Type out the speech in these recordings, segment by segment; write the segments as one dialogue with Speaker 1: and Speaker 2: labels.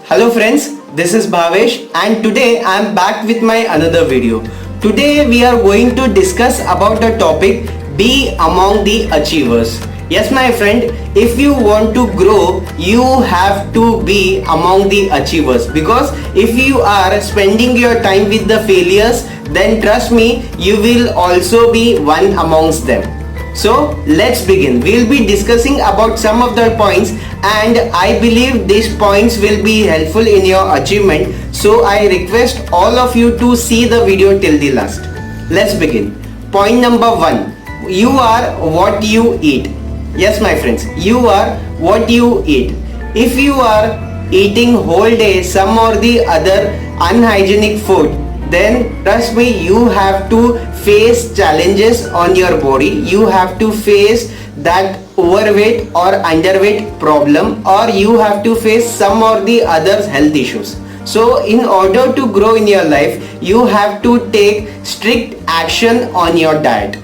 Speaker 1: Hello friends, this is Bhavesh and today I am back with my another video. Today we are going to discuss about the topic be among the achievers. Yes my friend, if you want to grow, you have to be among the achievers, because if you are spending your time with the failures, then trust me, you will also be one amongst them. So let's begin. We'll be discussing about some of the points and I believe these points will be helpful in your achievement. So I request all of you to see the video till the last. Let's begin. Point number 1. You are what you eat. Yes my friends, you are what you eat. If you are eating whole day some or the other unhygienic food, then trust me, you have to face challenges on your body. You have to face that overweight or underweight problem, or you have to face some or the other health issues. So in order to grow in your life, you have to take strict action on your diet.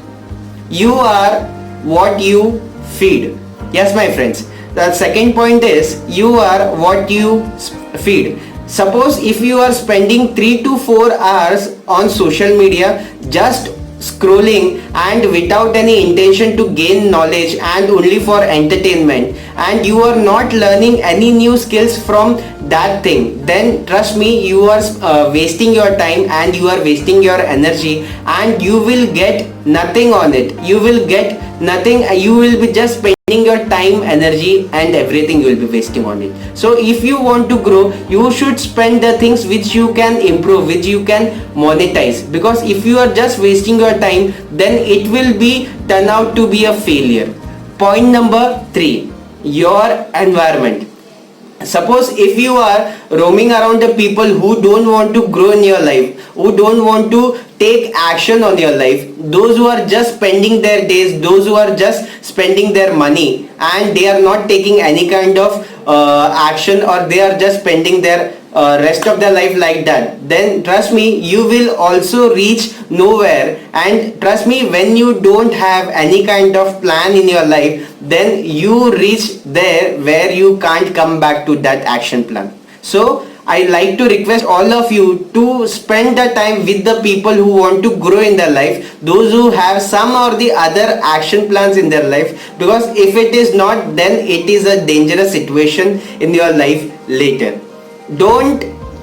Speaker 1: You are what you feed. Yes my friends, the second point is you are what you feed. Suppose if you are spending 3 to 4 hours on social media just scrolling and without any intention to gain knowledge and only for entertainment, and you are not learning any new skills from that thing, then trust me, you are wasting your time and you are wasting your energy and you will get nothing on it. You will get nothing. You will be just spending your time, energy and everything you will be wasting on it. So if you want to grow, you should spend the things which you can improve, which you can monetize, because if you are just wasting your time, then it will be turn out to be a failure. Point number 3, your environment. Suppose if you are roaming around the people who don't want to grow in your life, who don't want to take action on your life, those who are just spending their days, those who are just spending their money and they are not taking any kind of action, or they are just spending their rest of their life like that, then trust me, you will also reach nowhere. And trust me, when you don't have any kind of plan in your life, then you reach there where you can't come back to that action plan. So I like to request all of you to spend the time with the people who want to grow in their life, those who have some or the other action plans in their life, because if it is not, then it is a dangerous situation in your life later. Don't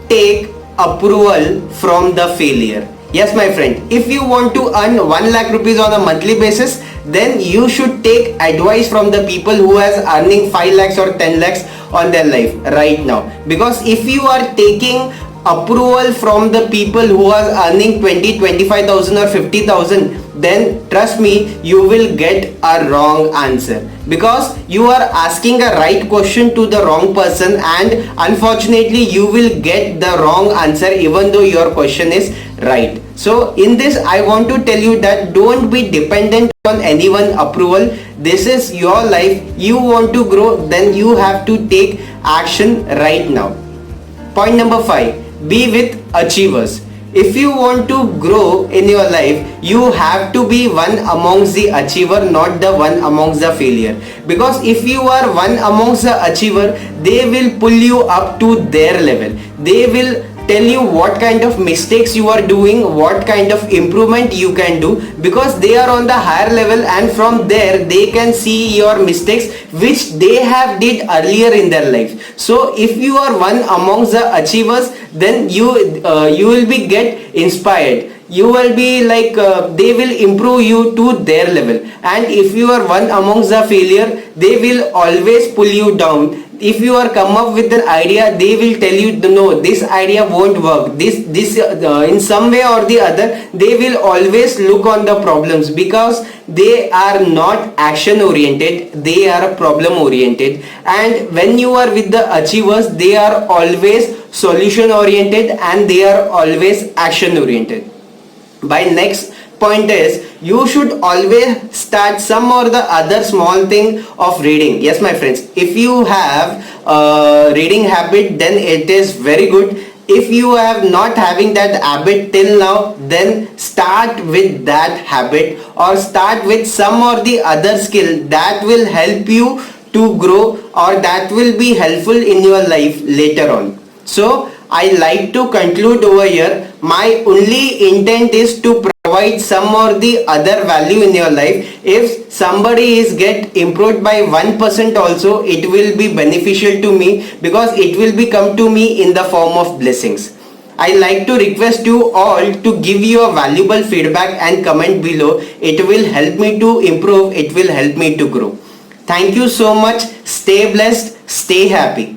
Speaker 1: take approval from the failure. Yes my friend, if you want to earn 1 lakh rupees on a monthly basis, then you should take advice from the people who has earning 5 lakhs or 10 lakhs on their life right now. Because if you are taking approval from the people who are earning 25,000 or 50,000, then trust me, you will get a wrong answer, because you are asking a right question to the wrong person, and unfortunately you will get the wrong answer even though your question is right. So in this I want to tell you that don't be dependent on anyone approval. This is your life. You want to grow, then you have to take action right now. Point number 5, be with achievers. If you want to grow in your life, you have to be one amongst the achiever, not the one amongst the failure. Because if you are one amongst the achiever, they will pull you up to their level. They will tell you what kind of mistakes you are doing, what kind of improvement you can do, because they are on the higher level, and from there they can see your mistakes which they have did earlier in their life. So if you are one amongst the achievers, then you will be get inspired. You will be like they will improve you to their level. And if you are one amongst the failure, they will always pull you down. If you are come up with an idea, they will tell you no, this idea won't work, this in some way or the other. They will always look on the problems, because they are not action oriented, they are problem oriented. And when you are with the achievers, they are always solution oriented and they are always action oriented. By next point is, you should always start some or the other small thing of reading. Yes my friends, if you have a reading habit, then it is very good. If you have not having that habit till now, then start with that habit, or start with some or the other skill that will help you to grow, or that will be helpful in your life later on. So I like to conclude over here. My only intent is to provide some or the other value in your life. If somebody is get improved by 1% also, it will be beneficial to me, because it will be come to me in the form of blessings. I like to request you all to give your valuable feedback and comment below. It will help me to improve. It will help me to grow. Thank you so much. Stay blessed. Stay happy.